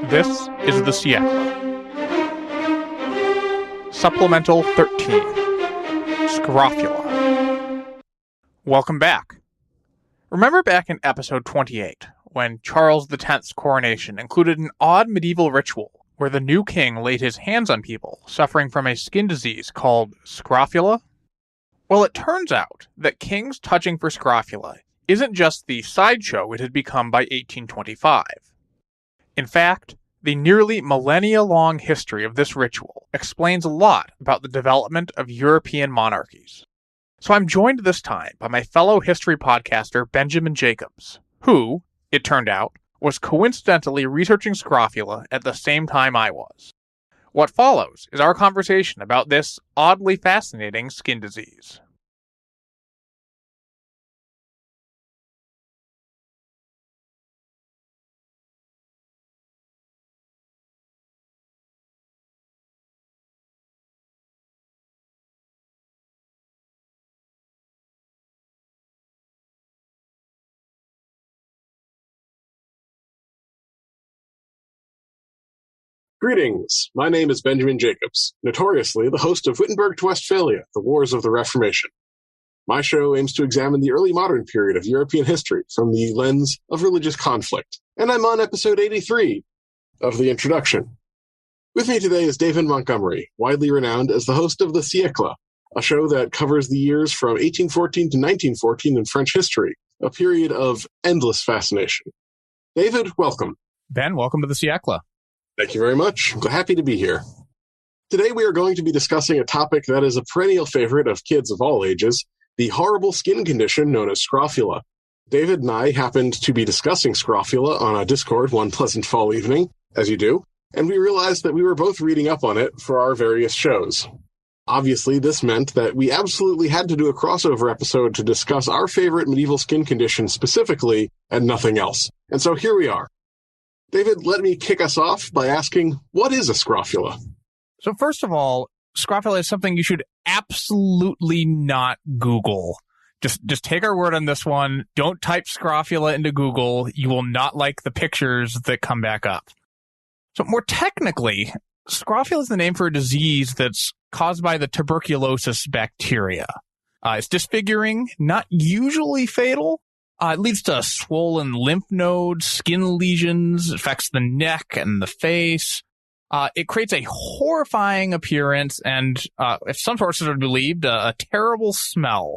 This is the Siècle. Supplemental 13. Scrofula. Welcome back. Remember back in episode 28, when Charles X's coronation included an odd medieval ritual where the new king laid his hands on people suffering from a skin disease called scrofula? Well, it turns out that kings touching for scrofula isn't just the sideshow it had become by 1825. In fact, the nearly millennia-long history of this ritual explains a lot about the development of European monarchies. So I'm joined this time by my fellow history podcaster Benjamin Jacobs, who, it turned out, was coincidentally researching scrofula at the same time I was. What follows is our conversation about this oddly fascinating skin disease. Greetings, my name is Benjamin Jacobs, notoriously the host of Wittenberg to Westphalia, the Wars of the Reformation. My show aims to examine the early modern period of European history from the lens of religious conflict, and I'm on episode 83 of the introduction. With me today is David Montgomery, widely renowned as the host of the Siècle, a show that covers the years from 1814 to 1914 in French history, a period of endless fascination. David, welcome. Ben, welcome to the Siècle. Thank you very much. I'm happy to be here. Today we are going to be discussing a topic that is a perennial favorite of kids of all ages, the horrible skin condition known as scrofula. David and I happened to be discussing scrofula on a Discord one pleasant fall evening, as you do, and we realized that we were both reading up on it for our various shows. Obviously, this meant that we absolutely had to do a crossover episode to discuss our favorite medieval skin condition specifically and nothing else. And so here we are. David, let me kick us off by asking, what is a scrofula? So first of all, scrofula is something you should absolutely not Google. Just take our word on this one. Don't type scrofula into Google. You will not like the pictures that come back up. So more technically, scrofula is the name for a disease that's caused by the tuberculosis bacteria. It's disfiguring, not usually fatal. It leads to swollen lymph nodes, skin lesions, affects the neck and the face. It creates a horrifying appearance and, if some sources are believed, a terrible smell.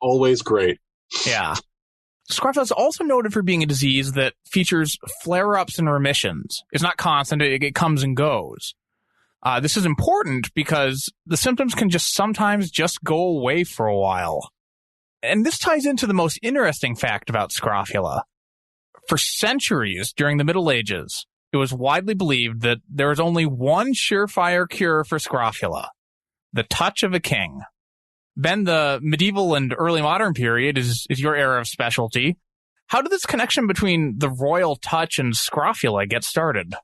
Always great. Yeah. Scrofula is also noted for being a disease that features flare-ups and remissions. It's not constant. It comes and goes. This is important because the symptoms can sometimes just go away for a while. And this ties into the most interesting fact about scrofula. For centuries during the Middle Ages, it was widely believed that there was only one surefire cure for scrofula, the touch of a king. Ben, the medieval and early modern period is your era of specialty. How did this connection between the royal touch and scrofula get started?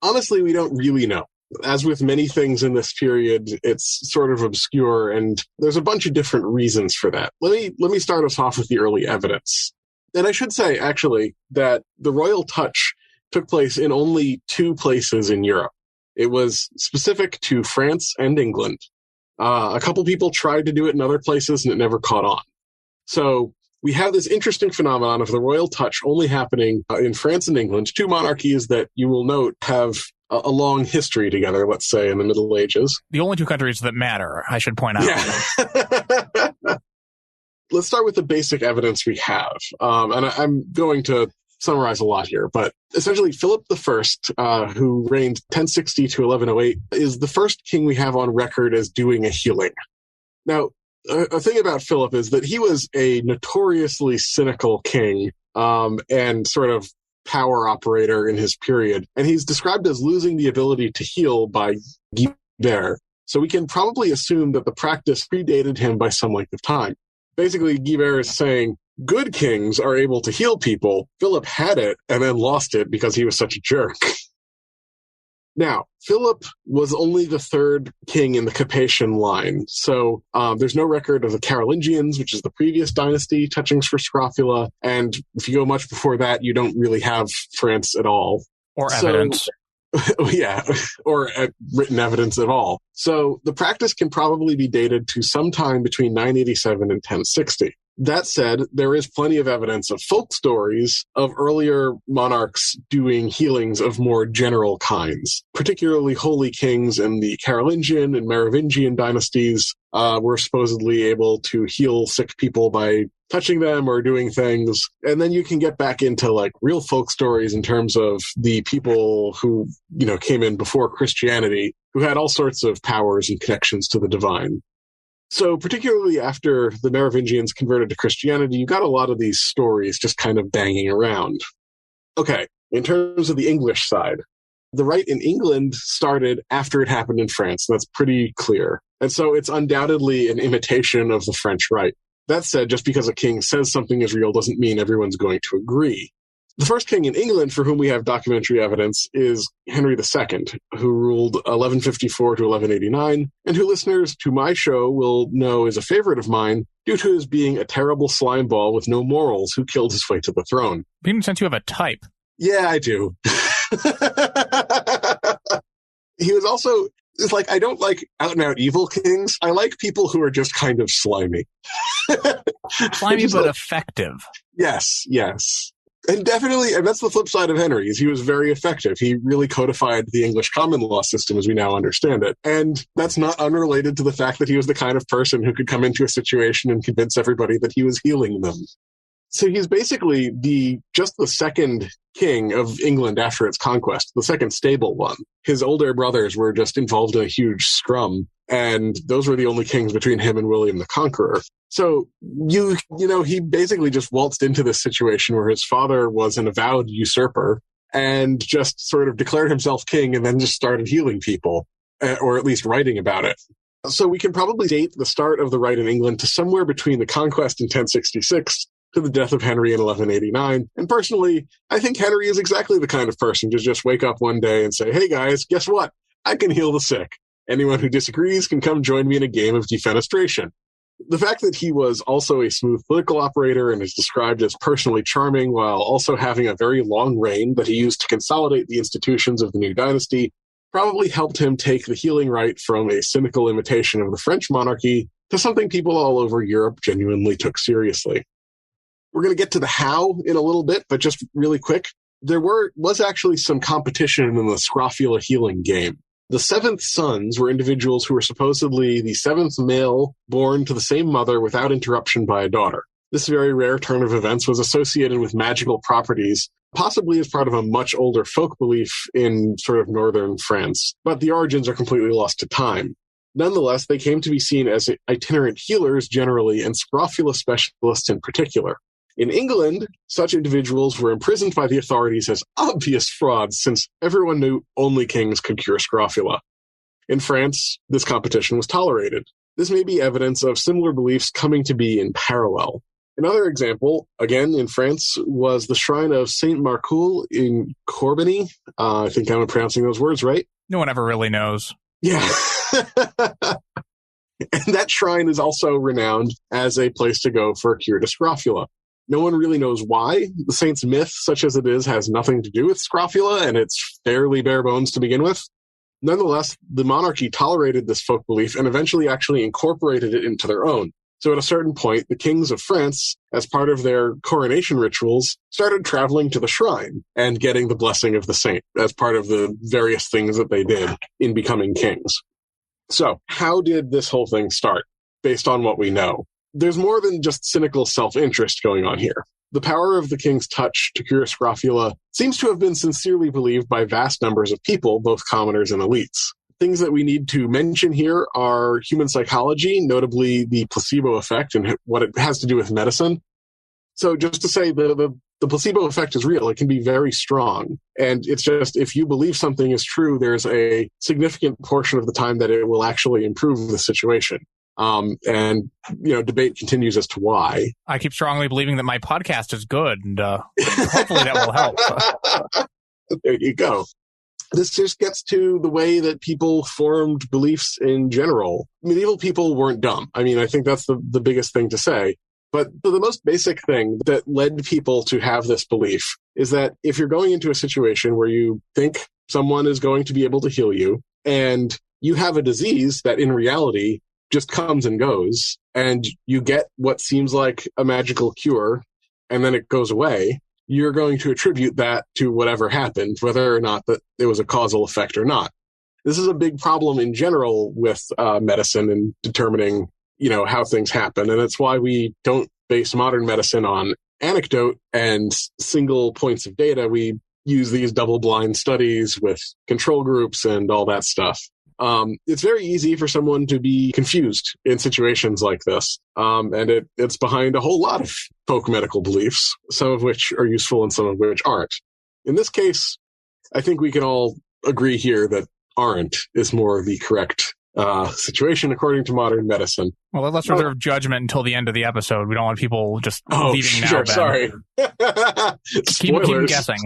Honestly, we don't really know. As with many things in this period, it's sort of obscure, and there's a bunch of different reasons for that. Let me start us off with the early evidence. And I should say, actually, that the royal touch took place in only two places in Europe. It was specific to France and England. A couple people tried to do it in other places, and it never caught on. So we have this interesting phenomenon of the royal touch only happening in France and England, two monarchies that you will note have a long history together, let's say, in the Middle Ages. The only two countries that matter, I should point out. Yeah. Let's start with the basic evidence we have. And I'm going to summarize a lot here, but essentially Philip I, who reigned 1060 to 1108, is the first king we have on record as doing a healing. Now, a thing about Philip is that he was a notoriously cynical king and sort of power operator in his period, and he's described as losing the ability to heal by Guibert. So we can probably assume that the practice predated him by some length of time. Basically, Guibert is saying, good kings are able to heal people. Philip had it and then lost it because he was such a jerk. Now, Philip was only the third king in the Capetian line, so there's no record of the Carolingians, which is the previous dynasty, touching for scrofula, and if you go much before that, you don't really have France at all. Or evidence. Yeah, or written evidence at all. So the practice can probably be dated to sometime between 987 and 1060. That said, there is plenty of evidence of folk stories of earlier monarchs doing healings of more general kinds. Particularly holy kings in the Carolingian and Merovingian dynasties were supposedly able to heal sick people by touching them or doing things. And then you can get back into like real folk stories in terms of the people who, came in before Christianity, who had all sorts of powers and connections to the divine. So particularly after the Merovingians converted to Christianity, you got a lot of these stories just kind of banging around. Okay, in terms of the English side, the rite in England started after it happened in France. That's pretty clear. And so it's undoubtedly an imitation of the French rite. That said, just because a king says something is real doesn't mean everyone's going to agree. The first king in England for whom we have documentary evidence is Henri II, who ruled 1154 to 1189, and who listeners to my show will know is a favorite of mine due to his being a terrible slime ball with no morals who killed his way to the throne. Even since you have a type. Yeah, I do. He was also, it's like, I don't like out-and-out evil kings. I like people who are just kind of slimy. Slimy but effective. Yes. And definitely, and that's the flip side of Henry, is he was very effective. He really codified the English common law system as we now understand it. And that's not unrelated to the fact that he was the kind of person who could come into a situation and convince everybody that he was healing them. So he's basically just the second king of England after its conquest, the second stable one. His older brothers were just involved in a huge scrum, and those were the only kings between him and William the Conqueror. So, he basically just waltzed into this situation where his father was an avowed usurper and just sort of declared himself king and then just started healing people, or at least writing about it. So we can probably date the start of the rite in England to somewhere between the conquest in 1066 to the death of Henry in 1189. And personally, I think Henry is exactly the kind of person to just wake up one day and say, hey guys, guess what? I can heal the sick. Anyone who disagrees can come join me in a game of defenestration. The fact that he was also a smooth political operator and is described as personally charming while also having a very long reign that he used to consolidate the institutions of the new dynasty probably helped him take the healing rite from a cynical imitation of the French monarchy to something people all over Europe genuinely took seriously. We're going to get to the how in a little bit, but just really quick, there was actually some competition in the Scrofula healing game. The seventh sons were individuals who were supposedly the seventh male born to the same mother without interruption by a daughter. This very rare turn of events was associated with magical properties, possibly as part of a much older folk belief in sort of northern France, but the origins are completely lost to time. Nonetheless, they came to be seen as itinerant healers generally and Scrofula specialists in particular. In England, such individuals were imprisoned by the authorities as obvious frauds since everyone knew only kings could cure scrofula. In France, this competition was tolerated. This may be evidence of similar beliefs coming to be in parallel. Another example, again in France, was the shrine of Saint Marcoul in Corbeny. I think I'm pronouncing those words right. No one ever really knows. Yeah. And that shrine is also renowned as a place to go for a cure to scrofula. No one really knows why. The saint's myth, such as it is, has nothing to do with scrofula, and it's fairly bare bones to begin with. Nonetheless, the monarchy tolerated this folk belief and eventually actually incorporated it into their own. So at a certain point, the kings of France, as part of their coronation rituals, started traveling to the shrine and getting the blessing of the saint as part of the various things that they did in becoming kings. So how did this whole thing start, based on what we know? There's more than just cynical self-interest going on here. The power of the king's touch to cure scrofula seems to have been sincerely believed by vast numbers of people, both commoners and elites. Things that we need to mention here are human psychology, notably the placebo effect and what it has to do with medicine. So just to say, the placebo effect is real. It can be very strong. And it's just, if you believe something is true, there's a significant portion of the time that it will actually improve the situation. And debate continues as to why. I keep strongly believing that my podcast is good, and hopefully that will help. There you go. This just gets to the way that people formed beliefs in general. Medieval people weren't dumb. I mean, I think that's the biggest thing to say. But the most basic thing that led people to have this belief is that if you're going into a situation where you think someone is going to be able to heal you, and you have a disease that in reality just comes and goes, and you get what seems like a magical cure, and then it goes away, you're going to attribute that to whatever happened, whether or not that it was a causal effect or not. This is a big problem in general with medicine and determining, how things happen. And it's why we don't base modern medicine on anecdote and single points of data. We use these double-blind studies with control groups and all that stuff. It's very easy for someone to be confused in situations like this. And it's behind a whole lot of folk medical beliefs, some of which are useful and some of which aren't. In this case, I think we can all agree here that aren't is more the correct situation according to modern medicine. Well, let's reserve judgment until the end of the episode. We don't want people just leaving now. Sure, sorry. keep guessing.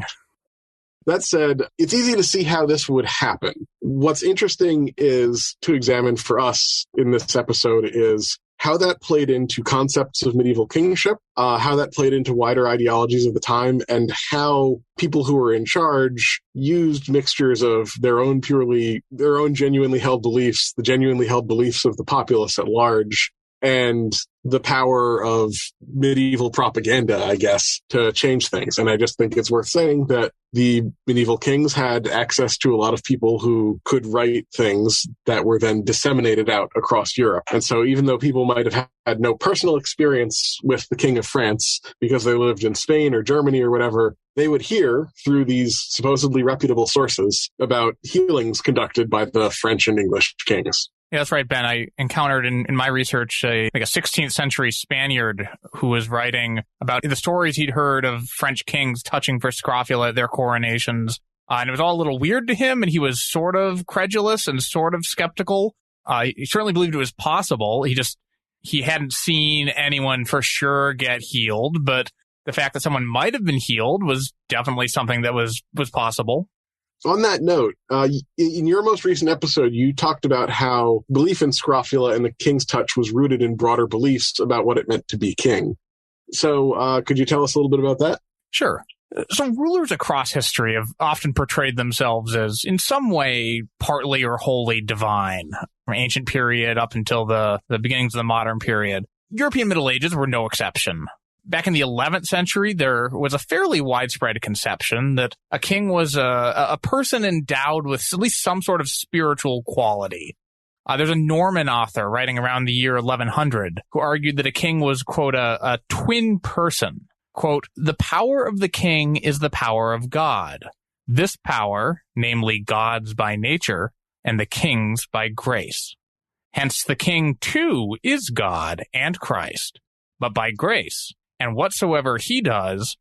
That said, it's easy to see how this would happen. What's interesting is to examine for us in this episode is how that played into concepts of medieval kingship, how that played into wider ideologies of the time, and how people who were in charge used mixtures of their own genuinely held beliefs, the genuinely held beliefs of the populace at large, and the power of medieval propaganda, I guess, to change things. And I just think it's worth saying that the medieval kings had access to a lot of people who could write things that were then disseminated out across Europe. And so even though people might have had no personal experience with the King of France because they lived in Spain or Germany or whatever, they would hear through these supposedly reputable sources about healings conducted by the French and English kings. Yeah, that's right, Ben. I encountered in my research a 16th century Spaniard who was writing about the stories he'd heard of French kings touching for Scrofula at their coronations. And it was all a little weird to him, and he was sort of credulous and sort of skeptical. He certainly believed it was possible. He hadn't seen anyone for sure get healed, but the fact that someone might have been healed was definitely something that was possible. On that note, in your most recent episode, you talked about how belief in Scrofula and the king's touch was rooted in broader beliefs about what it meant to be king. So could you tell us a little bit about that? Sure. So rulers across history have often portrayed themselves as, in some way, partly or wholly divine, from ancient period up until the beginnings of the modern period. European Middle Ages were no exception. Back in the 11th century, there was a fairly widespread conception that a king was a person endowed with at least some sort of spiritual quality. There's a Norman author writing around the year 1100 who argued that a king was, quote, a twin person. Quote, "The power of the king is the power of God. This power, namely God's by nature, and the king's by grace. Hence the king, too, is God and Christ, but by grace. And whatsoever he does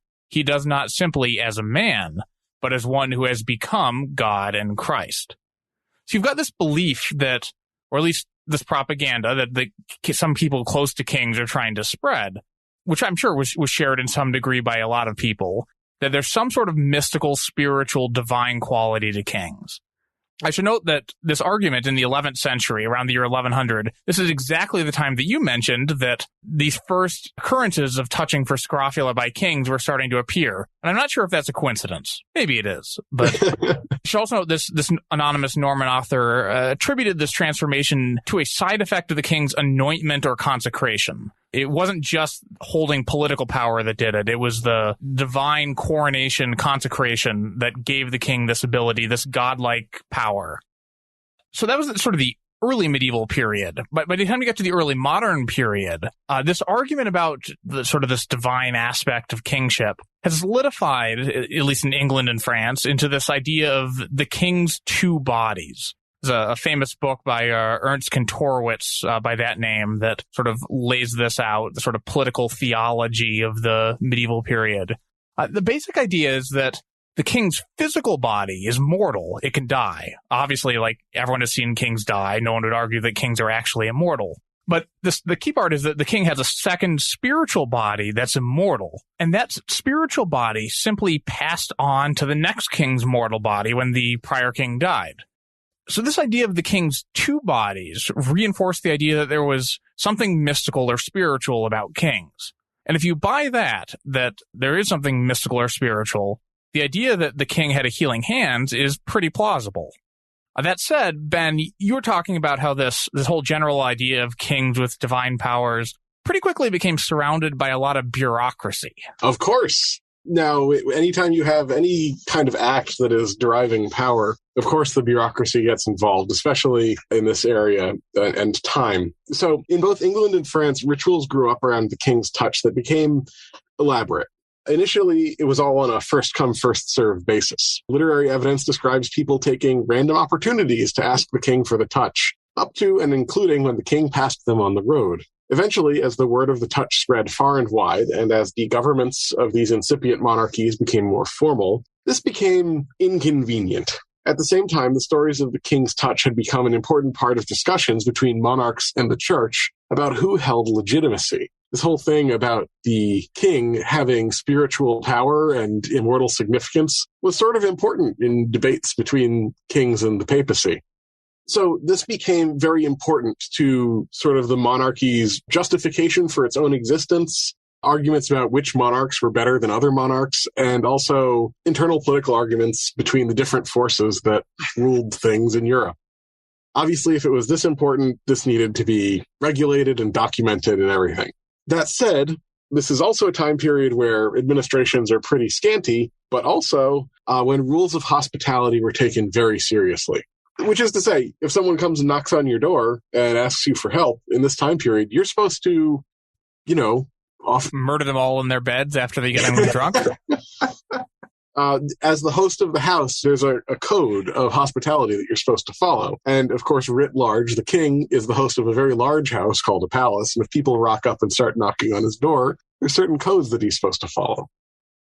not simply as a man, but as one who has become God and Christ." So you've got this belief that, or at least this propaganda that some people close to kings are trying to spread, which I'm sure was shared in some degree by a lot of people, that there's some sort of mystical, spiritual, divine quality to kings. I should note that this argument in the 11th century, around the year 1100, this is exactly the time that you mentioned that these first occurrences of touching for Scrofula by kings were starting to appear. And I'm not sure if that's a coincidence. Maybe it is. But you should also note this anonymous Norman author attributed this transformation to a side effect of the king's anointment or consecration. It wasn't just holding political power that did it. It was the divine coronation consecration that gave the king this ability, this godlike power. So that was sort of the early medieval period. But by the time we get to the early modern period, this argument about this divine aspect of kingship has solidified, at least in England and France, into this idea of the king's two bodies. There's a famous book by Ernst Kantorowicz by that name that sort of lays this out, the sort of political theology of the medieval period. The basic idea is that the king's physical body is mortal. It can die. Obviously, like everyone has seen kings die. No one would argue that kings are actually immortal. But the key part is that the king has a second spiritual body that's immortal. And that spiritual body simply passed on to the next king's mortal body when the prior king died. So this idea of the king's two bodies reinforced the idea that there was something mystical or spiritual about kings. And if you buy that there is something mystical or spiritual, the idea that the king had a healing hand is pretty plausible. That said, Ben, you were talking about how this whole general idea of kings with divine powers pretty quickly became surrounded by a lot of bureaucracy. Of course. Now, anytime you have any kind of act that is deriving power, of course the bureaucracy gets involved, especially in this area and time. So in both England and France, rituals grew up around the king's touch that became elaborate. Initially, it was all on a first-come, first-served basis. Literary evidence describes people taking random opportunities to ask the king for the touch, up to and including when the king passed them on the road. Eventually, as the word of the touch spread far and wide, and as the governments of these incipient monarchies became more formal, this became inconvenient. At the same time, the stories of the king's touch had become an important part of discussions between monarchs and the church about who held legitimacy. This whole thing about the king having spiritual power and immortal significance was sort of important in debates between kings and the papacy. So this became very important to sort of the monarchy's justification for its own existence, arguments about which monarchs were better than other monarchs, and also internal political arguments between the different forces that ruled things in Europe. Obviously, if it was this important, this needed to be regulated and documented and everything. That said, this is also a time period where administrations are pretty scanty, but also when rules of hospitality were taken very seriously. Which is to say, if someone comes and knocks on your door and asks you for help in this time period, you're supposed to, murder them all in their beds after they get them drunk. As the host of the house, there's a code of hospitality that you're supposed to follow. And of course, writ large, the king is the host of a very large house called a palace. And if people rock up and start knocking on his door, there's certain codes that he's supposed to follow.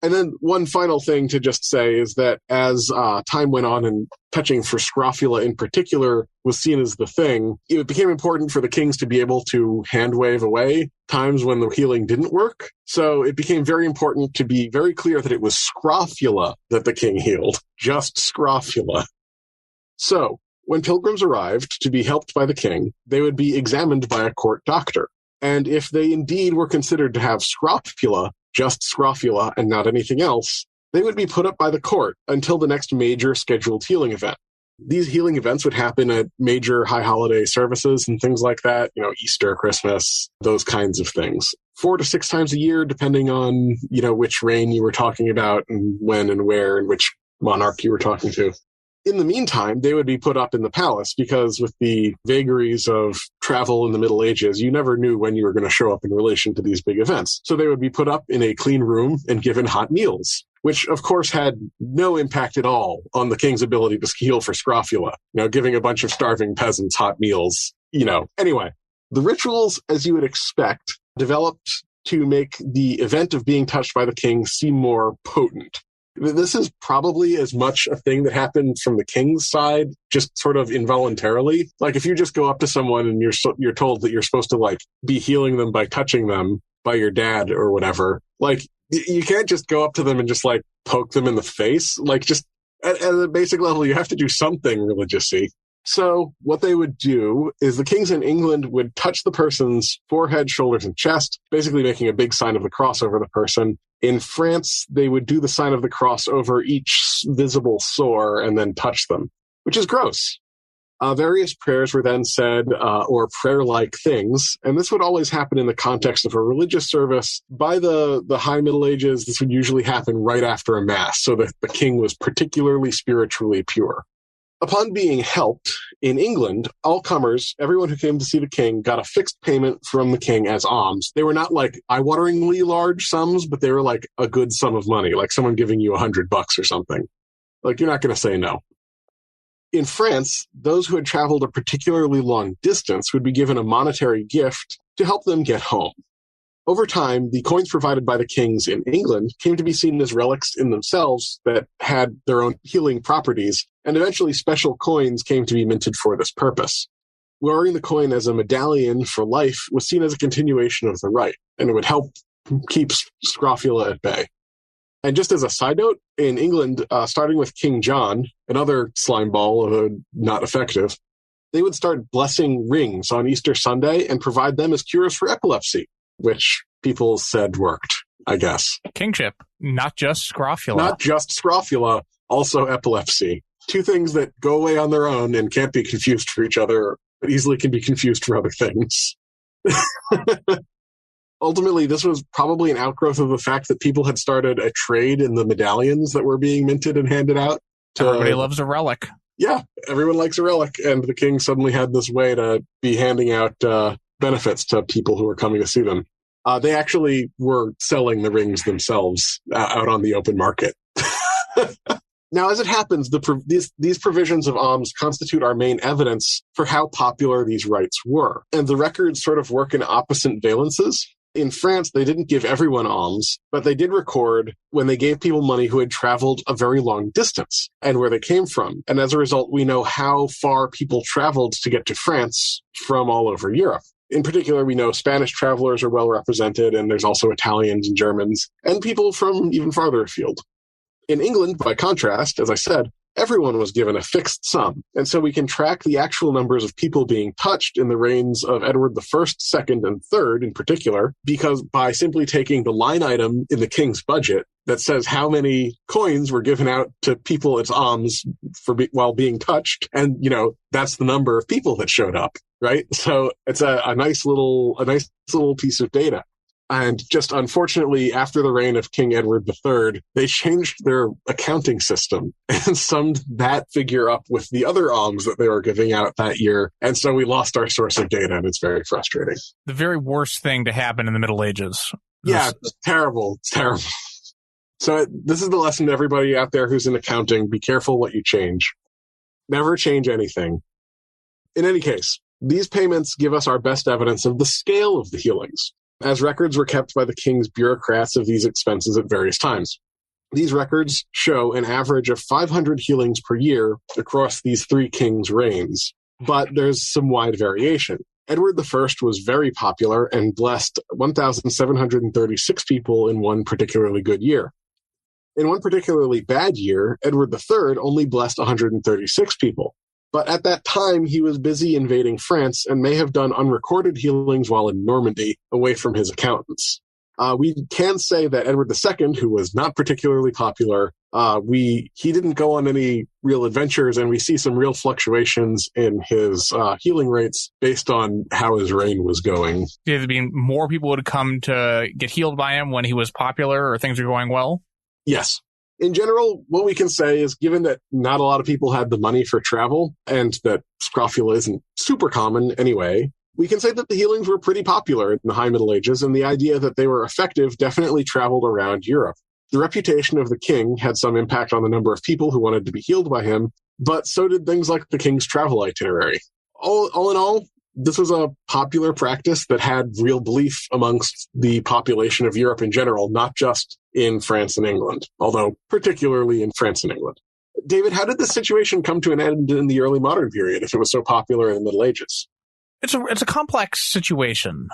And then one final thing to just say is that as time went on and touching for scrofula in particular was seen as the thing, it became important for the kings to be able to hand wave away times when the healing didn't work. So it became very important to be very clear that it was scrofula that the king healed, just scrofula. So when pilgrims arrived to be helped by the king, they would be examined by a court doctor. And if they indeed were considered to have scrofula, just scrofula and not anything else, they would be put up by the court until the next major scheduled healing event. These healing events would happen at major high holiday services and things like that, Easter, Christmas, those kinds of things. 4 to 6 times a year, depending on, which reign you were talking about and when and where and which monarch you were talking to. In the meantime, they would be put up in the palace because with the vagaries of travel in the Middle Ages, you never knew when you were going to show up in relation to these big events. So they would be put up in a clean room and given hot meals, which of course had no impact at all on the king's ability to heal for scrofula, giving a bunch of starving peasants hot meals, Anyway, the rituals, as you would expect, developed to make the event of being touched by the king seem more potent. This is probably as much a thing that happened from the king's side, just sort of involuntarily. Like if you just go up to someone and you're told that you're supposed to be healing them by touching them by your dad or whatever, you can't just go up to them and just poke them in the face. Just at a basic level, you have to do something religious-y. So what they would do is the kings in England would touch the person's forehead, shoulders, and chest, basically making a big sign of the cross over the person. In France, they would do the sign of the cross over each visible sore and then touch them, which is gross. Various prayers were then said, or prayer-like things, and this would always happen in the context of a religious service. By the High Middle Ages, this would usually happen right after a mass, so that the king was particularly spiritually pure. Upon being helped, in England, all comers, everyone who came to see the king, got a fixed payment from the king as alms. They were not eye-wateringly large sums, but they were a good sum of money, like someone giving you $100 or something. You're not going to say no. In France, those who had traveled a particularly long distance would be given a monetary gift to help them get home. Over time, the coins provided by the kings in England came to be seen as relics in themselves that had their own healing properties, and eventually special coins came to be minted for this purpose. Wearing the coin as a medallion for life was seen as a continuation of the rite, and it would help keep scrofula at bay. And just as a side note, in England, starting with King John, another slimeball, not effective, they would start blessing rings on Easter Sunday and provide them as cures for epilepsy, which people said worked, I guess. Kingship, not just scrofula. Not just scrofula, also epilepsy. Two things that go away on their own and can't be confused for each other, but easily can be confused for other things. Ultimately, this was probably an outgrowth of the fact that people had started a trade in the medallions that were being minted and handed out. Everybody loves a relic. Yeah, everyone likes a relic, and the king suddenly had this way to be handing out benefits to people who were coming to see them. They actually were selling the rings themselves out on the open market. Now, as it happens, these provisions of alms constitute our main evidence for how popular these rites were. And the records sort of work in opposite valences. In France, they didn't give everyone alms, but they did record when they gave people money who had traveled a very long distance and where they came from. And as a result, we know how far people traveled to get to France from all over Europe. In particular, we know Spanish travelers are well represented, and there's also Italians and Germans, and people from even farther afield. In England, by contrast, as I said, everyone was given a fixed sum, and so we can track the actual numbers of people being touched in the reigns of Edward I, II, and III in particular, because by simply taking the line item in the king's budget that says how many coins were given out to people as alms while being touched, and, that's the number of people that showed up, right? So it's a nice little piece of data. And just unfortunately, after the reign of King Edward III, they changed their accounting system and summed that figure up with the other alms that they were giving out that year. And so we lost our source of data, and it's very frustrating. The very worst thing to happen in the Middle Ages. Yeah, it's terrible. It's terrible. So this is the lesson to everybody out there who's in accounting. Be careful what you change. Never change anything. In any case, these payments give us our best evidence of the scale of the healings, as records were kept by the king's bureaucrats of these expenses at various times. These records show an average of 500 healings per year across these three kings' reigns, but there's some wide variation. Edward I was very popular and blessed 1,736 people in one particularly good year. In one particularly bad year, Edward III only blessed 136 people. But at that time, he was busy invading France and may have done unrecorded healings while in Normandy, away from his accountants. We can say that Edward II, who was not particularly popular, he didn't go on any real adventures, and we see some real fluctuations in his healing rates based on how his reign was going. Did it mean more people would come to get healed by him when he was popular or things were going well? Yes. In general, what we can say is, given that not a lot of people had the money for travel and that scrofula isn't super common anyway, we can say that the healings were pretty popular in the High Middle Ages, and the idea that they were effective definitely traveled around Europe. The reputation of the king had some impact on the number of people who wanted to be healed by him, but so did things like the king's travel itinerary. All in all, this was a popular practice that had real belief amongst the population of Europe in general, not just in France and England, although particularly in France and England. David, how did this situation come to an end in the early modern period if it was so popular in the Middle Ages? It's a complex situation.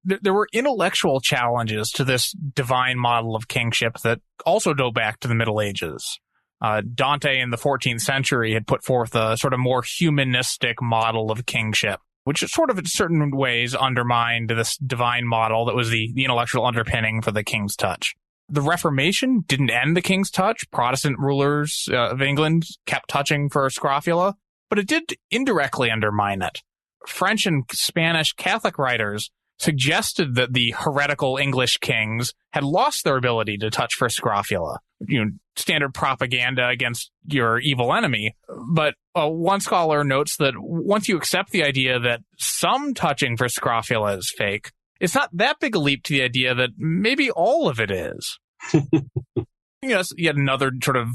There were intellectual challenges to this divine model of kingship that also go back to the Middle Ages. Dante in the 14th century had put forth a sort of more humanistic model of kingship, which sort of in certain ways undermined this divine model that was the intellectual underpinning for the king's touch. The Reformation didn't end the king's touch. Protestant rulers of England kept touching for scrofula, but it did indirectly undermine it. French and Spanish Catholic writers suggested that the heretical English kings had lost their ability to touch for scrofula, standard propaganda against your evil enemy. But one scholar notes that once you accept the idea that some touching for scrofula is fake, it's not that big a leap to the idea that maybe all of it is. That's yet another sort of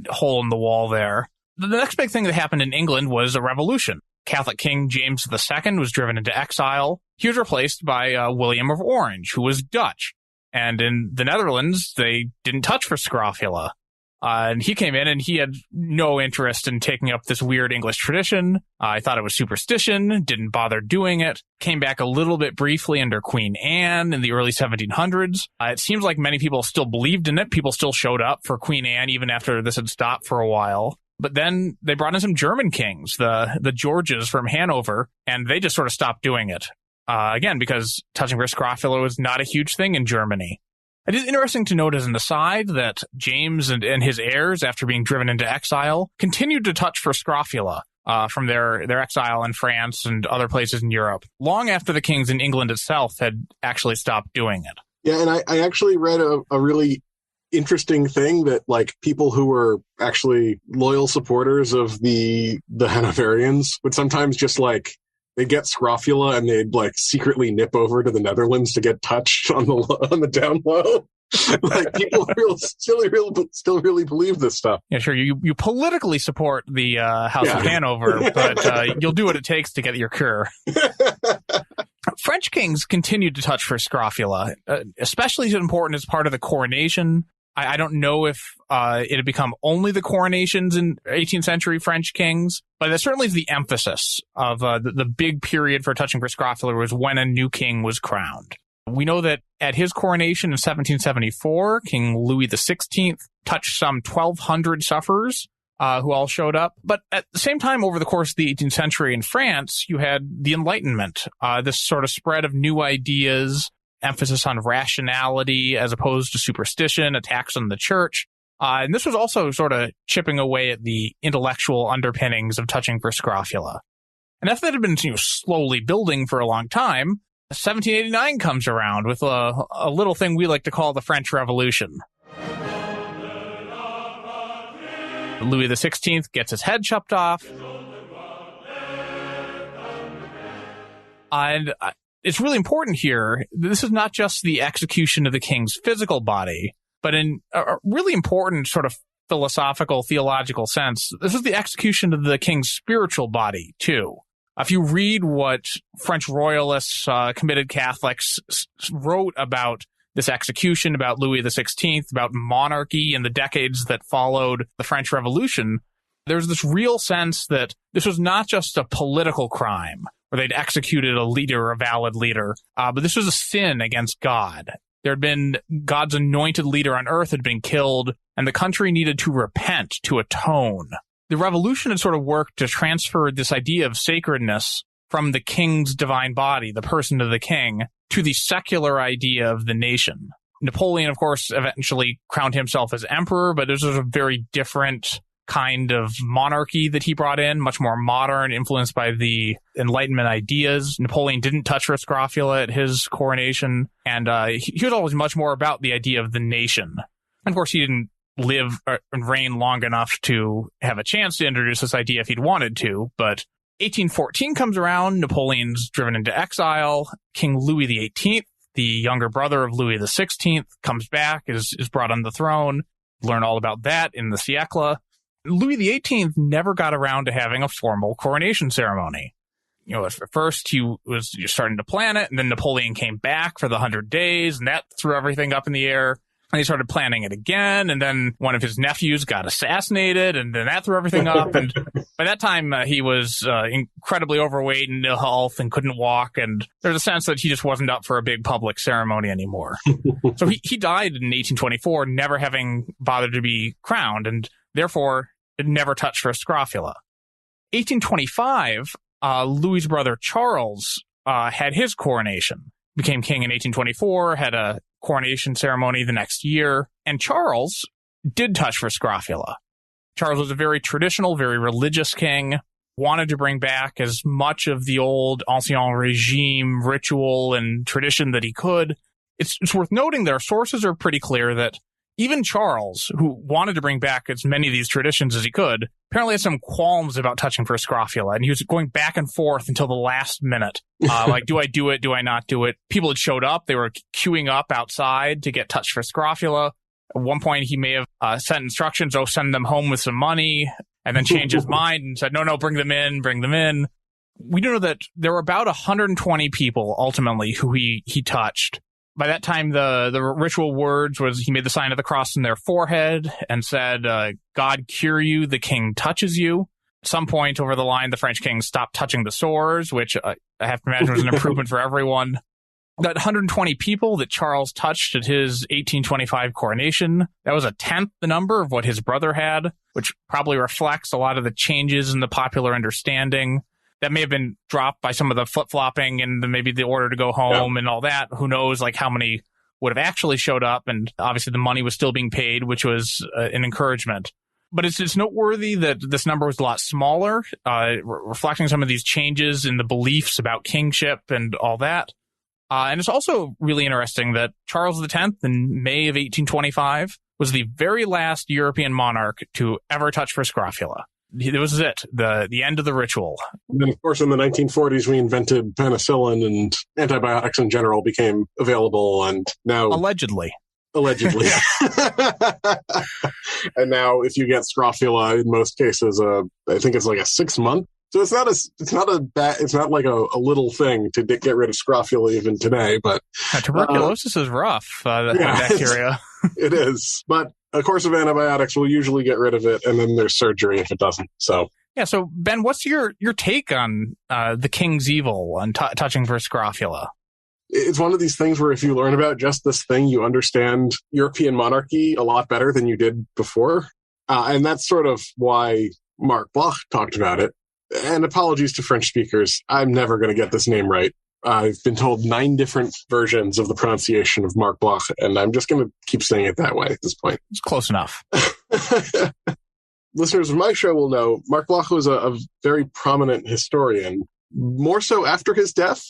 hole in the wall there. The next big thing that happened in England was a revolution. Catholic King James II was driven into exile. He was replaced by William of Orange, who was Dutch. And in the Netherlands, they didn't touch for scrofula. And he came in and he had no interest in taking up this weird English tradition. I thought it was superstition, didn't bother doing it. Came back a little bit briefly under Queen Anne in the early 1700s. It seems like many people still believed in it. People still showed up for Queen Anne even after this had stopped for a while. But then they brought in some German kings, the Georges from Hanover, and they just sort of stopped doing it. again, because touching for scrofula was not a huge thing in Germany. It is interesting to note as an aside that James and his heirs, after being driven into exile, continued to touch for scrofula from their exile in France and other places in Europe, long after the kings in England itself had actually stopped doing it. Yeah, and I actually read a really interesting thing that, like, people who were actually loyal supporters of the Hanoverians would sometimes just, like, they'd get scrofula and they'd, like, secretly nip over to the Netherlands to get touched on the down low. Like, people still really believe this stuff. Yeah, sure. You politically support the House of Hanover, but you'll do what it takes to get your cure. French kings continued to touch for scrofula, especially as important as part of the coronation. I don't know if it had become only the coronations in 18th century French kings, but that certainly is the emphasis of the big period for touching for scrofula was when a new king was crowned. We know that at his coronation in 1774, King Louis XVI touched some 1,200 sufferers who all showed up. But at the same time, over the course of the 18th century in France, you had the Enlightenment, this sort of spread of new ideas, emphasis on rationality as opposed to superstition, attacks on the church. And this was also sort of chipping away at the intellectual underpinnings of touching for scrofula. And after that had been slowly building for a long time, 1789 comes around with a little thing we like to call the French Revolution. Louis XVI gets his head chopped off. And it's really important here. This is not just the execution of the king's physical body, but in a really important sort of philosophical, theological sense, this is the execution of the king's spiritual body, too. If you read what French royalists, committed Catholics wrote about this execution, about Louis XVI, about monarchy in the decades that followed the French Revolution, there's this real sense that this was not just a political crime where they'd executed a leader, a valid leader, but this was a sin against God. There had been God's anointed leader on earth had been killed, and the country needed to repent, to atone. The revolution had sort of worked to transfer this idea of sacredness from the king's divine body, the person of the king, to the secular idea of the nation. Napoleon, of course, eventually crowned himself as emperor, but this was a very different kind of monarchy that he brought in, much more modern, influenced by the Enlightenment ideas. Napoleon didn't touch for scrofula at his coronation, and he was always much more about the idea of the nation. And of course, he didn't live and reign long enough to have a chance to introduce this idea if he'd wanted to, but 1814 comes around, Napoleon's driven into exile, King Louis XVIII, the younger brother of Louis XVI, comes back, is brought on the throne. Learn all about that in the Siècle. Louis XVIII never got around to having a formal coronation ceremony. At first he was starting to plan it, and then Napoleon came back for the 100 days, and that threw everything up in the air. And he started planning it again, and then one of his nephews got assassinated, and then that threw everything up. And by that time, he was incredibly overweight and ill health and couldn't walk, and there's a sense that he just wasn't up for a big public ceremony anymore. So he died in 1824, never having bothered to be crowned, and therefore never touched for scrofula. 1825, Louis's brother Charles had his coronation, became king in 1824, had a coronation ceremony the next year, and Charles did touch for scrofula. Charles was a very traditional, very religious king, wanted to bring back as much of the old ancien regime ritual and tradition that he could. It's worth noting that our sources are pretty clear that even Charles, who wanted to bring back as many of these traditions as he could, apparently had some qualms about touching for scrofula, and he was going back and forth until the last minute. Like, do I do it? Do I not do it? People had showed up. They were queuing up outside to get touched for scrofula. At one point, he may have sent instructions, send them home with some money, and then changed his mind and said, no, bring them in, bring them in. We do know that there were about 120 people, ultimately, who he touched. By that time, the ritual words was he made the sign of the cross on their forehead and said, God cure you, the king touches you. At some point over the line, the French king stopped touching the sores, which I have to imagine was an improvement for everyone. That 120 people that Charles touched at his 1825 coronation, that was a tenth the number of what his brother had, which probably reflects a lot of the changes in the popular understanding that may have been dropped by some of the flip-flopping and maybe the order to go home and all that. Who knows, like, how many would have actually showed up, and obviously the money was still being paid, which was an encouragement. But it's noteworthy that this number was a lot smaller, reflecting some of these changes in the beliefs about kingship and all that. And it's also really interesting that Charles X in May of 1825 was the very last European monarch to ever touch for Scrofula. This was it, the end of the ritual. And then, of course, in the 1940s, we invented penicillin, and antibiotics in general became available, and now... Allegedly. And now, if you get Scrofula, in most cases, I think it's like a 6-month. So it's not like a little thing to get rid of Scrofula even today. But tuberculosis is rough. That bacteria. It is, but a course of antibiotics will usually get rid of it, and then there's surgery if it doesn't. So yeah. So Ben, what's your take on the king's evil and touching for Scrofula? It's one of these things where if you learn about just this thing, you understand European monarchy a lot better than you did before. And that's sort of why Marc Bloch talked about it. And apologies to French speakers, I'm never going to get this name right. I've been told 9 different versions of the pronunciation of Marc Bloch, and I'm just going to keep saying it that way at this point. It's close enough. Listeners of my show will know Marc Bloch was a very prominent historian. More so after his death,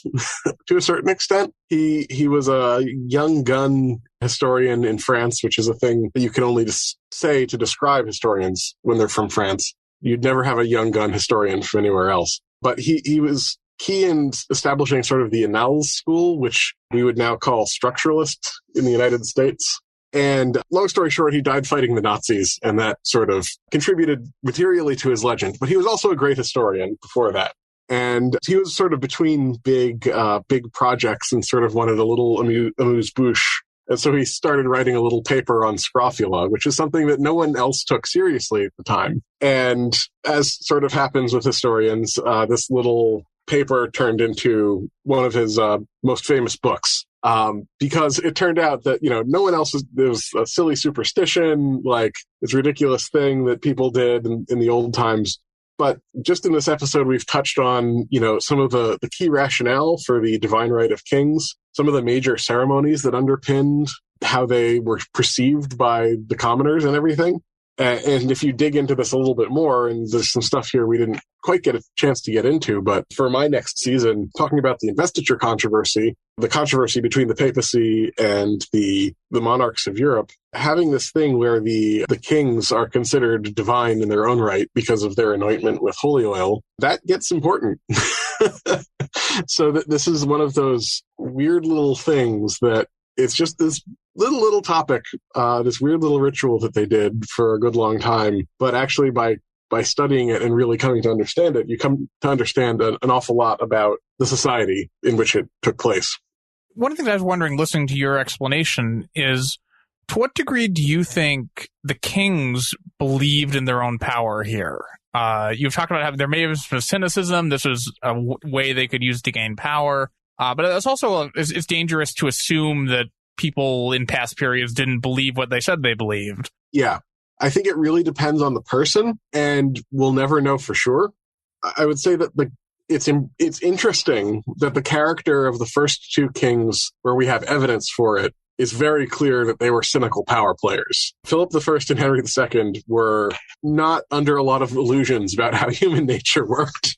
to a certain extent. He was a young gun historian in France, which is a thing that you can only say to describe historians when they're from France. You'd never have a young gun historian from anywhere else. But he was key in establishing sort of the Annales school, which we would now call structuralist in the United States. And long story short, he died fighting the Nazis, and that sort of contributed materially to his legend. But he was also a great historian before that. And he was sort of between big projects and sort of wanted a little amuse-bouche. And so he started writing a little paper on Scrofula, which is something that no one else took seriously at the time. And as sort of happens with historians, this little paper turned into one of his most famous books. Because it turned out that, no one else there was a silly superstition, like this ridiculous thing that people did in the old times. But just in this episode, we've touched on, some of the key rationale for the divine right of kings, some of the major ceremonies that underpinned how they were perceived by the commoners and everything. And if you dig into this a little bit more, and there's some stuff here we didn't quite get a chance to get into, but for my next season, talking about the investiture controversy, the controversy between the papacy and the monarchs of Europe, having this thing where the kings are considered divine in their own right because of their anointment with holy oil, that gets important. So this is one of those weird little things that it's just this little topic, this weird little ritual that they did for a good long time. But actually by studying it and really coming to understand it, you come to understand an awful lot about the society in which it took place. One of the things I was wondering, listening to your explanation, is to what degree do you think the kings believed in their own power here? You've talked about how there may have been some cynicism. This was a way they could use to gain power. But it's also it's dangerous to assume that people in past periods didn't believe what they said they believed. Yeah, I think it really depends on the person, and we'll never know for sure. I would say that it's interesting that the character of the first 2 kings, where we have evidence for it, is very clear that they were cynical power players. Philip I and Henry II were not under a lot of illusions about how human nature worked.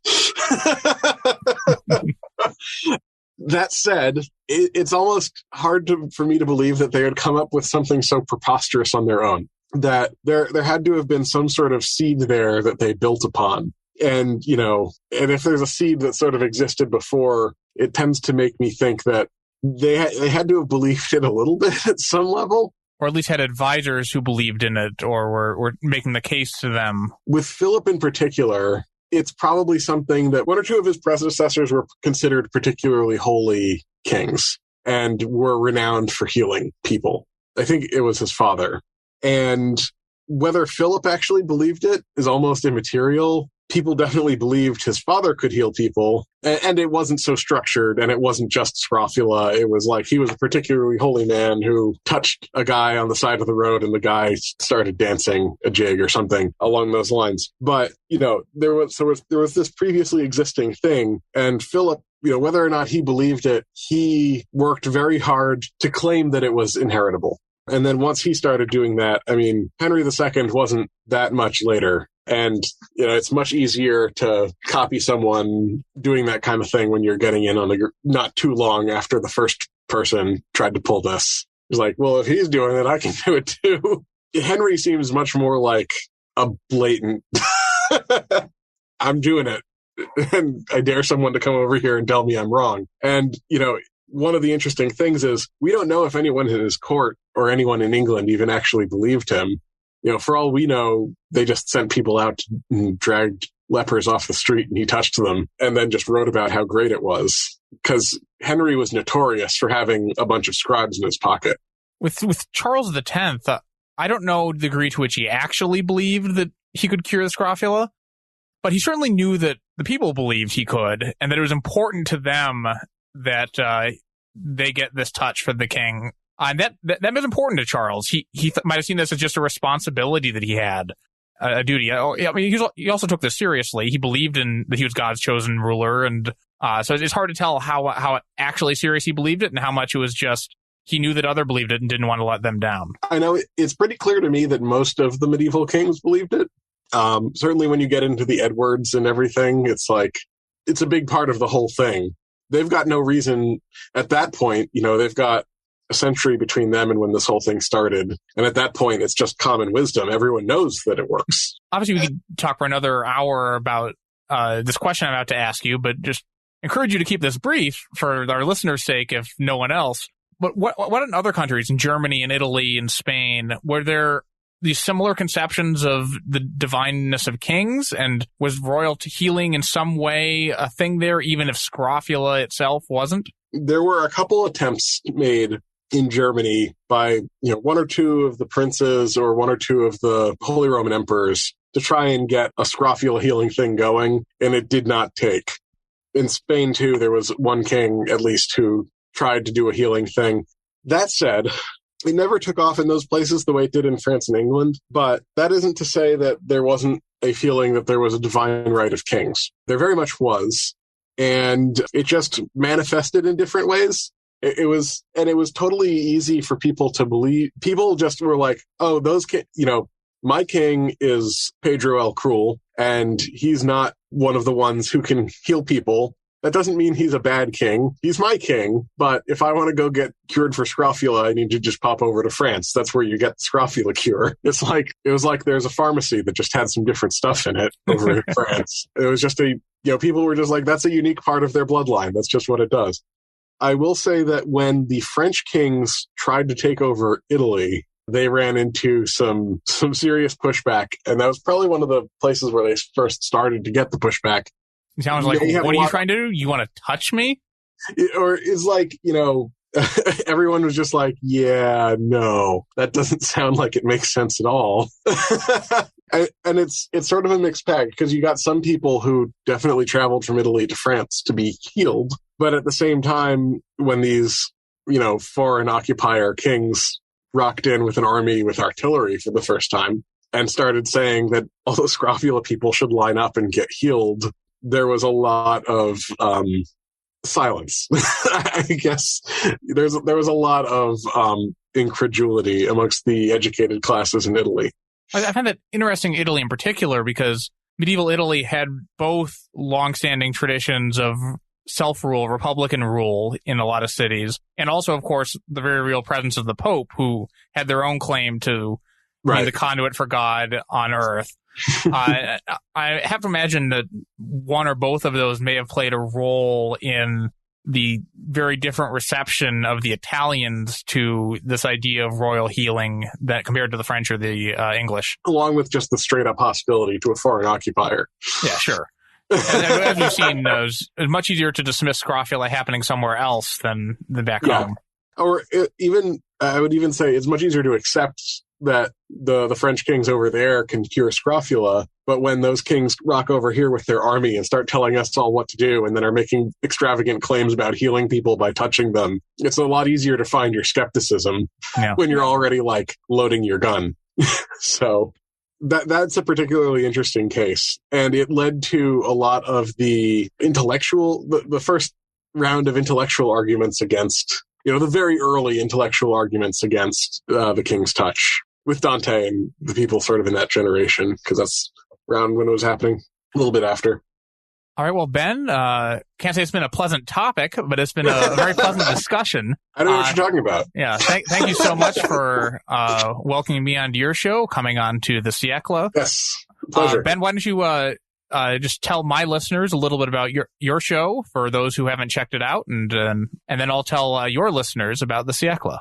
That said, it's almost hard for me to believe that they would come up with something so preposterous on their own. That there had to have been some sort of seed there that they built upon. And, and if there's a seed that sort of existed before, it tends to make me think that they had to have believed it a little bit at some level. Or at least had advisors who believed in it or were making the case to them. With Philip in particular, it's probably something that 1 or 2 of his predecessors were considered particularly holy kings and were renowned for healing people. I think it was his father. And whether Philip actually believed it is almost immaterial. people definitely believed his father could heal people, and it wasn't so structured, and it wasn't just Scrofula. It was like he was a particularly holy man who touched a guy on the side of the road, and the guy started dancing a jig or something along those lines. But, there was this previously existing thing, and Philip, whether or not he believed it, he worked very hard to claim that it was inheritable. And then once he started doing that, Henry II wasn't that much later. And, it's much easier to copy someone doing that kind of thing when you're getting in on not too long after the first person tried to pull this. It's like, well, if he's doing it, I can do it too. Henry seems much more like a blatant, I'm doing it. And I dare someone to come over here and tell me I'm wrong. And, one of the interesting things is we don't know if anyone in his court or anyone in England even actually believed him. For all we know, they just sent people out and dragged lepers off the street and he touched them and then just wrote about how great it was. Because Henry was notorious for having a bunch of scribes in his pocket. With Charles X, I don't know the degree to which he actually believed that he could cure the scrofula, but he certainly knew that the people believed he could and that it was important to them that they get this touch for the king. And that was important to Charles. He might have seen this as just a responsibility that he had, a duty. He also took this seriously. He believed in that he was God's chosen ruler, and so it's hard to tell how actually serious he believed it and how much it was just he knew that other believed it and didn't want to let them down. I know it's pretty clear to me that most of the medieval kings believed it. Certainly when you get into the Edwards and everything, it's like it's a big part of the whole thing. They've got no reason at that point, they've got a century between them and when this whole thing started. And at that point, it's just common wisdom. Everyone knows that it works. Obviously, we could talk for another hour about this question I'm about to ask you, but just encourage you to keep this brief for our listeners' sake, if no one else. But what in other countries, in Germany and Italy and Spain, were there these similar conceptions of the divineness of kings? And was royal healing in some way a thing there, even if scrofula itself wasn't? There were a couple attempts made in Germany by, one or two of the princes or one or two of the Holy Roman emperors to try and get a scrofula healing thing going, and it did not take. In Spain, too, there was one king, at least, who tried to do a healing thing. That said, it never took off in those places the way it did in France and England, but that isn't to say that there wasn't a feeling that there was a divine right of kings. There very much was, and it just manifested in different ways. It was totally easy for people to believe. People just were like, oh, my king is Pedro el Cruel, and he's not one of the ones who can heal people. That doesn't mean he's a bad king. He's my king, but if I want to go get cured for scrofula, I need to just pop over to France. That's where you get the scrofula cure. It was like there's a pharmacy that just had some different stuff in it over in France. It was just people were just like, that's a unique part of their bloodline. That's just what it does. I will say that when the French kings tried to take over Italy, they ran into some serious pushback, and that was probably one of the places where they first started to get the pushback. It sounds like, what are you trying to do? You want to touch me? Or it's like, everyone was just like, yeah, no, that doesn't sound like it makes sense at all. And it's sort of a mixed bag, because you got some people who definitely traveled from Italy to France to be healed. But at the same time, when these, foreign occupier kings rocked in with an army with artillery for the first time and started saying that all the scrofula people should line up and get healed, there was a lot of silence. I guess there was a lot of incredulity amongst the educated classes in Italy. I find that interesting, Italy in particular, because medieval Italy had both longstanding traditions of self-rule, republican rule in a lot of cities, and also, of course, the very real presence of the Pope, who had their own claim to be the conduit for God on earth. I have to imagine that one or both of those may have played a role in the very different reception of the Italians to this idea of royal healing that compared to the French or the English. Along with just the straight-up hostility to a foreign occupier. Yeah, sure. As we've seen, it's much easier to dismiss scrofula happening somewhere else than back home. Or even, I would even say it's much easier to accept that the French kings over there can cure Scrofula, but when those kings rock over here with their army and start telling us all what to do and then are making extravagant claims about healing people by touching them, it's a lot easier to find your skepticism when you're already like loading your gun. So that's a particularly interesting case. And it led to a lot of the the first round of intellectual arguments against, the very early intellectual arguments against the King's Touch with Dante and the people sort of in that generation, because that's around when it was happening, a little bit after. All right, well, Ben, can't say it's been a pleasant topic, but it's been a very pleasant discussion. I don't know what you're talking about. Yeah, thank you so much for welcoming me onto your show, coming on to the Siècle. Yes, pleasure. Ben, why don't you just tell my listeners a little bit about your show for those who haven't checked it out, and then I'll tell your listeners about the Siècle.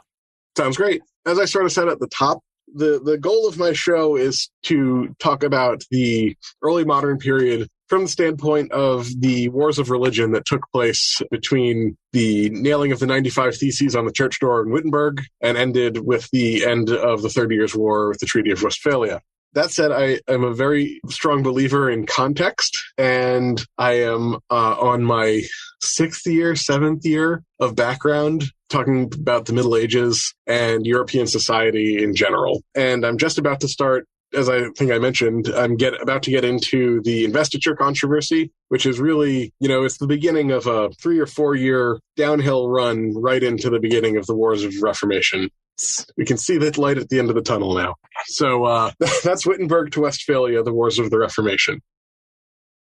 Sounds great. As I sort of said at the top, the goal of my show is to talk about the early modern period from the standpoint of the wars of religion that took place between the nailing of the 95 Theses on the church door in Wittenberg and ended with the end of the 30 Years' War with the Treaty of Westphalia. That said, I am a very strong believer in context, and I am on my 7th year of background talking about the Middle Ages and European society in general. And I'm just about to start, as I think I mentioned, I'm about to get into the investiture controversy, which is really, it's the beginning of a 3 or 4 year downhill run right into the beginning of the Wars of Reformation. We can see the light at the end of the tunnel now. So that's Wittenberg to Westphalia, the Wars of the Reformation.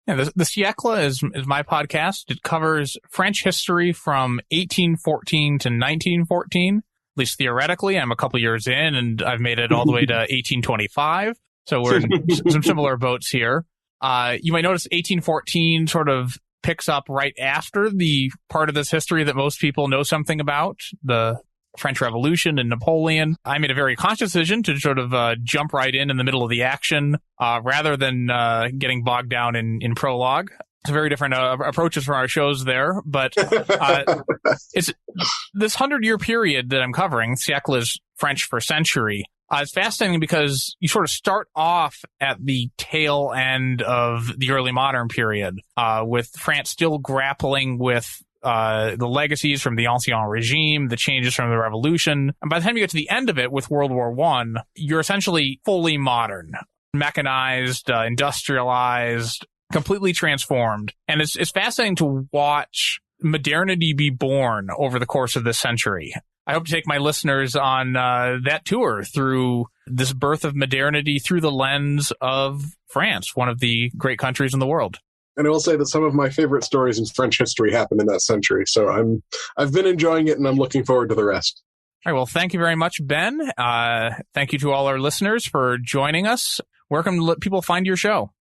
Yeah, the Siècle is my podcast. It covers French history from 1814 to 1914. At least theoretically, I'm a couple years in, and I've made it all the way to 1825. So we're in some similar boats here. You might notice 1814 sort of picks up right after the part of this history that most people know something about, the French Revolution and Napoleon. I made a very conscious decision to sort of jump right in the middle of the action rather than getting bogged down in prologue. It's very different approaches from our shows there, but it's this 100-year period that I'm covering. Siècle is French for century. It's fascinating because you sort of start off at the tail end of the early modern period, with France still grappling with the legacies from the Ancien Regime, the changes from the Revolution. And by the time you get to the end of it with World War I, you're essentially fully modern, mechanized, industrialized, completely transformed. And it's fascinating to watch modernity be born over the course of this century. I hope to take my listeners on that tour through this birth of modernity through the lens of France, one of the great countries in the world. And I will say that some of my favorite stories in French history happened in that century. So I've been enjoying it, and I'm looking forward to the rest. All right. Well, thank you very much, Ben. Thank you to all our listeners for joining us. Where can people find your show?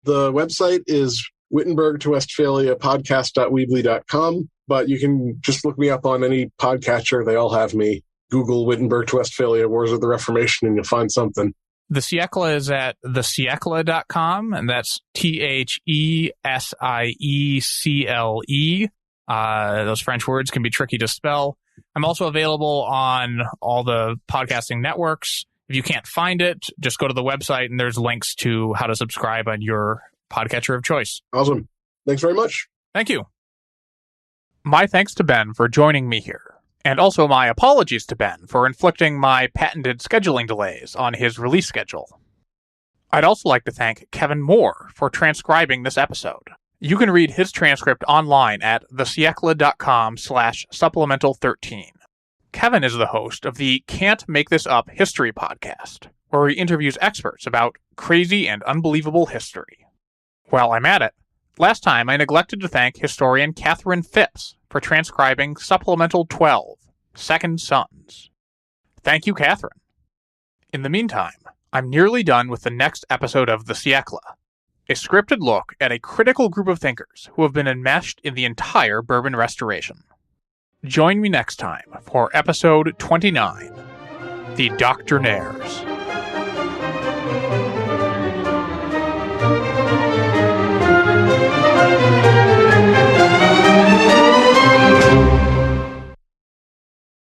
The website is Wittenberg to Westphalia podcast.weebly.com, but you can just look me up on any podcatcher. They all have me. Google Wittenberg to Westphalia Wars of the Reformation, and you'll find something. The Siècle is at thesiècle.com, and that's TheSiecle. Those French words can be tricky to spell. I'm also available on all the podcasting networks. If you can't find it, just go to the website, and there's links to how to subscribe on your podcatcher of choice. Awesome. Thanks very much. Thank you. My thanks to Ben for joining me here. And also my apologies to Ben for inflicting my patented scheduling delays on his release schedule. I'd also like to thank Kevin Moore for transcribing this episode. You can read his transcript online at thesiècle.com/supplemental13. Kevin is the host of the Can't Make This Up History podcast, where he interviews experts about crazy and unbelievable history. While I'm at it, last time I neglected to thank historian Catherine Phipps for transcribing Supplemental 12, Second Sons. Thank you, Catherine. In the meantime, I'm nearly done with the next episode of The Siècle, a scripted look at a critical group of thinkers who have been enmeshed in the entire Bourbon Restoration. Join me next time for episode 29, The Doctrinaires.